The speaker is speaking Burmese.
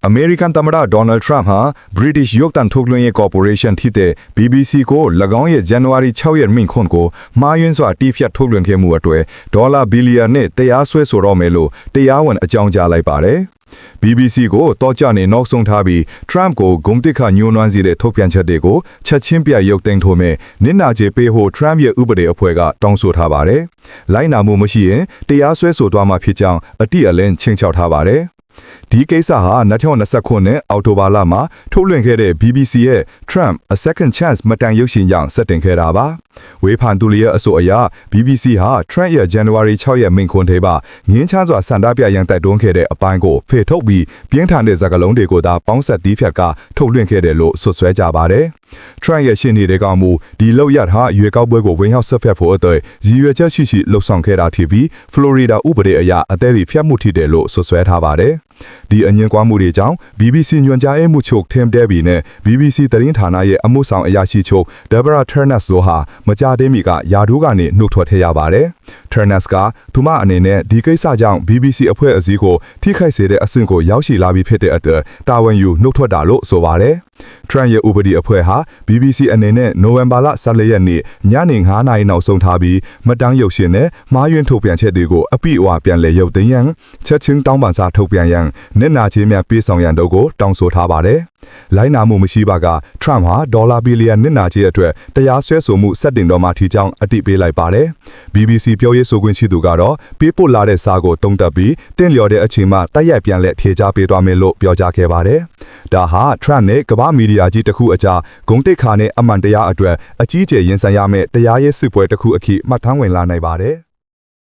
American သမ္မတ Donald Trump ဟာ British ရုပ်သံထုတ်လွှင့်ရေး Corporation ထိတဲ့ BBC ကို၎င်းရဲ့ January 6 ရက်မိန့်ခွန်းကိုမှားယွင်းစွာတီးဖြတ်ထုတ်လွှင့်ခဲ့မှုအတွက်ဒေါ်လာဘီလီယံနဲ့တရားစွဲဆိုတော့မယ်လို့တရားဝင်အကြောင်းကြားလိုက်ပါတယ်။ BBC ကိုတောကြနေနောက်ဆုံးထားပြီး Trump ကိုဂုဏ်တိခညှိုးနွမ်းစေတဲ့ထုတ်ပြန်ချက်တွေကိုချက်ချင်းပြရုပ်သိမ်းထိုးမဲ့နစ်နာကြေးပေးဖို့ Trump ရဲ့ဥပဒေအဖွဲ့ကတောင်းဆိုထားပါတယ်။လိုက်နာမှုမရှိရင်တရားစွဲဆိုသွားမှာဖြစ်ကြောင်းအတိအလင်းချင်းချောက်ထားပါတယ်။ဒီကိစ္စဟာ2020ခုနှစ်အောက်တိုဘာလမှာထုတ်လွှင့်ခဲ့တဲ့ BBC ရဲ့ Trump A Second Chance မတန်ရုပ်ရှင်ကြောင့်စတင်ခဲ့တာပါ။ဝေဖန်သူတွေရဲ့အဆိုအရ BBC ဟာ Trump ရဲ့ January 6 ရက်မိန့်ခွန်းထဲမှာငင်းချစွာဆန္ဒပြရန်တိုက်တွန်းခဲ့တဲ့အပိုင်းကိုဖေထုတ်ပြီးပြင်းထန်တဲ့စကားလုံးတွေကိုသာပေါင်းဆက်တီးဖြတ်ကထုတ်လွှင့်ခဲ့တယ်လို့ဆွဆွဲကြပါတယ်။ Trump ရဲ့ရှင်းနေတဲ့ကောင်မူဒီလောက်ရထားရွေကောက်ပွဲကိုဝင်ရောက်ဆက်ဖက်ဖို့အတွက်ရည်ရွယ်ချက်ရှိလှုပ်ဆောင်ခဲ့တာဖြစ်ပြီး Florida ဥပဒေအရအသက်တွေဖျက်မှုထိတယ်လို့ဆွဆွဲထားပါတယ်။ဒီအငင်းကွာမှုတွေကြောင့် BBC ညွှန်ကြားရေးမှူးချုပ် Tim Daly နဲ့ BBC သတင်းဌာနရဲ့အမှုဆောင်အရာရှိချုပ် Deborah Turnus တို့ဟာမကြသေးမီကယာဒူးကနေနှုတ်ထွက်ထည့်ရပါတယ်။ Turnus ကသူမအနေနဲ့ဒီကိစ္စကြောင့် BBC အဖွဲ့အစည်းကိုထိခိုက်စေတဲ့အဆင့်ကိုရောက်ရှိလာပြီးဖြစ်တဲ့အတွက်တာဝန်ယူနှုတ်ထွက်တာလို့ဆိုပါတယ်။ Trump ရဲ့ဥပဒေအဖွဲ့ဟာ BBC အနေနဲ့နိုဝင်ဘာလ14ရက်နေ့ညနေ9:00နာရီနောက်ဆုံးထားပြီးမတန်းရုပ်ရှင်နဲ့မှားယွင်းထုတ်ပြန်ချက်တွေကိုအပိအဝပြန်လည်ရုပ်သိမ်းရန်ချက်ချင်းတောင်းပန်စာထုတ်ပြန်ရန်နစ်နာကြေးများပေးဆောင်ရန်တို့ကိုတောင်းဆိုထားပါတယ်။လိုင်းနာမှုမရှိပါက Trump ဟာဒေါ်လာဘီလီယံနစ်နာကြေးအတွက်တရားစွဲဆိုမှုစတင်တော်မှာထီကြောင်းအတိပေးလိုက်ပါတယ်။ BBC ပြောရေးဆိုခွင့်ရှိသူကတော့ပေးပို့လာတဲ့စာကိုတုံ့တက်ပြီးတင့်လျော်တဲ့အချိန်မှတိုက်ရိုက်ပြန်လက်ဖြေကြားပေးသွားမယ်လို့ပြောကြားခဲ့ပါတယ်။ဒါဟာ Trump နဲ့ကမ္ဘာမီဒီယာကြီးတစ်ခုအကြားဂုဏ်တိတ်ခါနဲ့အမှန်တရားအတွက်အကြီးအကျယ်ရင်ဆိုင်ရမယ့်တရားရေးစစ်ပွဲတစ်ခုအခီမှတ်ထမ်းဝင်လာနိုင်ပါတယ်။